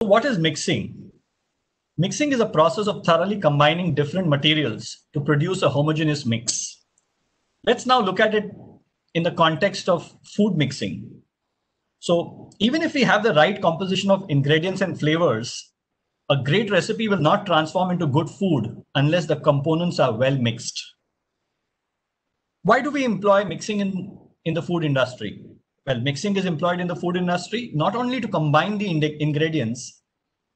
What is mixing? Mixing is a process of thoroughly combining different materials to produce a homogeneous mix. Let's now look at it in the context of food mixing. So even if we have the right composition of ingredients and flavors, a great recipe will not transform into good food unless the components are well mixed. Why do we employ mixing in the food industry? Well, mixing is employed in the food industry not only to combine the ingredients,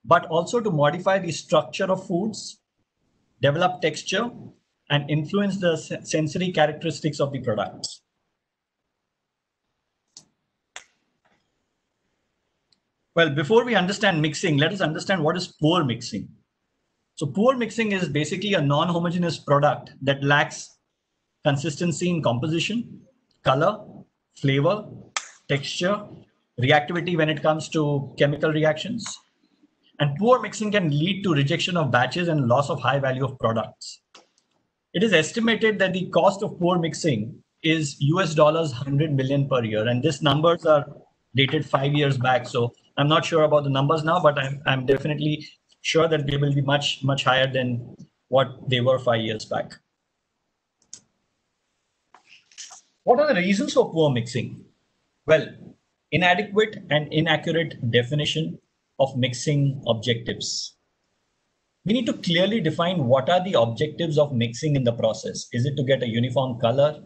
but also to modify the structure of foods, develop texture, and influence the sensory characteristics of the products. Well, before we understand mixing, let us understand what is poor mixing. So poor mixing is basically a non-homogeneous product that lacks consistency in composition, color, flavor, texture, reactivity when it comes to chemical reactions. And poor mixing can lead to rejection of batches and loss of high value of products. It is estimated that the cost of poor mixing is $100 million per year. And these numbers are dated 5 years back. So I'm not sure about the numbers now, but I'm definitely sure that they will be much, much higher than what they were 5 years back. What are the reasons for poor mixing? Well, inadequate and inaccurate definition of mixing objectives. We need to clearly define what are the objectives of mixing in the process. Is it to get a uniform color,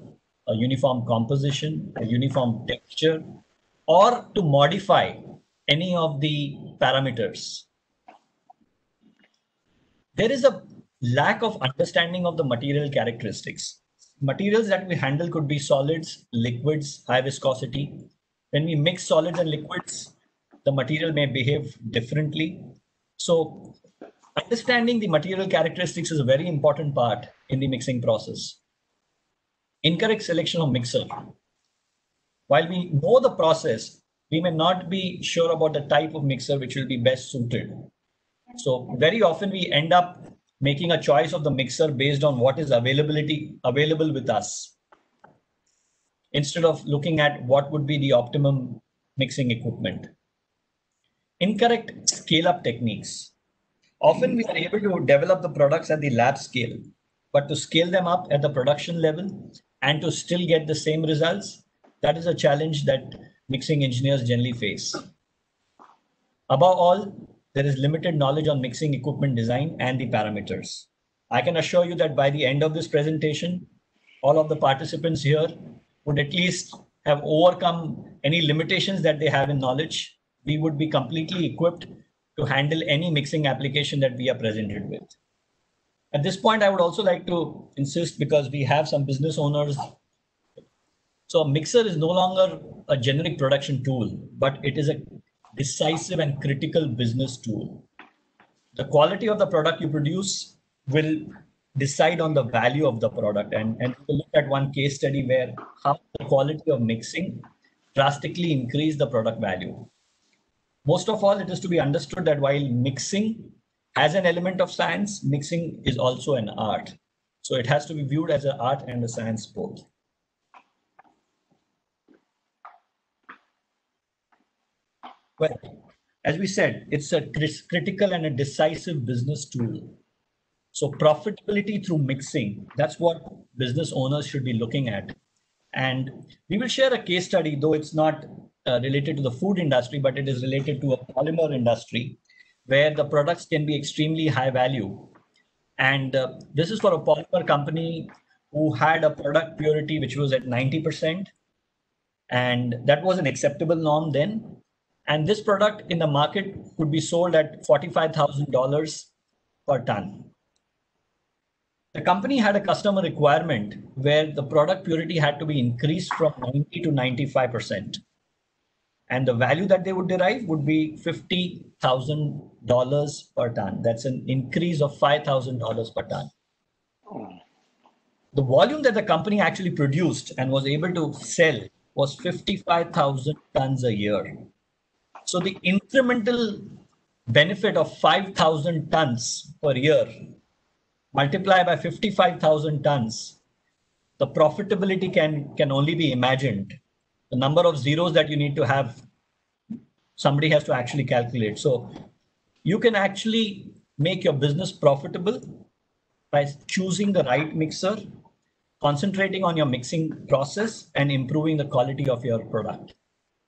a uniform composition, a uniform texture, or to modify any of the parameters? There is a lack of understanding of the material characteristics. Materials that we handle could be solids, liquids, high viscosity. When we mix solids and liquids, the material may behave differently. So understanding the material characteristics is a very important part in the mixing process. Incorrect selection of mixer. While we know the process, we may not be sure about the type of mixer which will be best suited. So very often we end up making a choice of the mixer based on what is available with us, instead of looking at what would be the optimum mixing equipment. Incorrect scale-up techniques. Often we are able to develop the products at the lab scale, but to scale them up at the production level and to still get the same results, that is a challenge that mixing engineers generally face. Above all, there is limited knowledge on mixing equipment design and the parameters. I can assure you that by the end of this presentation, all of the participants here would at least have overcome any limitations that they have in knowledge. We would be completely equipped to handle any mixing application that we are presented with. At this point, I would also like to insist, because we have some business owners. So a mixer is no longer a generic production tool, but it is a decisive and critical business tool. The quality of the product you produce will decide on the value of the product. And we'll look at one case study where how the quality of mixing drastically increased the product value. Most of all, it is to be understood that while mixing has an element of science, mixing is also an art. So it has to be viewed as an art and a science both. Well, as we said, it's a critical and a decisive business tool. So profitability through mixing, that's what business owners should be looking at. And we will share a case study, though it's not related to the food industry, but it is related to a polymer industry where the products can be extremely high value. And this is for a polymer company who had a product purity which was at 90%. And that was an acceptable norm then. And this product in the market could be sold at $45,000 per ton. The company had a customer requirement where the product purity had to be increased from 90 to 95%. And the value that they would derive would be $50,000 per ton. That's an increase of $5,000 per ton. The volume that the company actually produced and was able to sell was 55,000 tons a year. So the incremental benefit of 5,000 tons per year multiplied by 55,000 tons, the profitability can only be imagined. The number of zeros that you need to have, somebody has to actually calculate. So You can actually make your business profitable by choosing the right mixer, concentrating on your mixing process, and improving the quality of your product.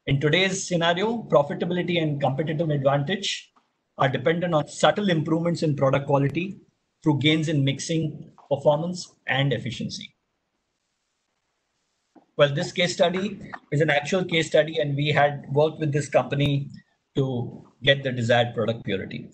In today's scenario, profitability and competitive advantage are dependent on subtle improvements in product quality through gains in mixing, performance, and efficiency. Well, this case study is an actual case study, and we had worked with this company to get the desired product purity.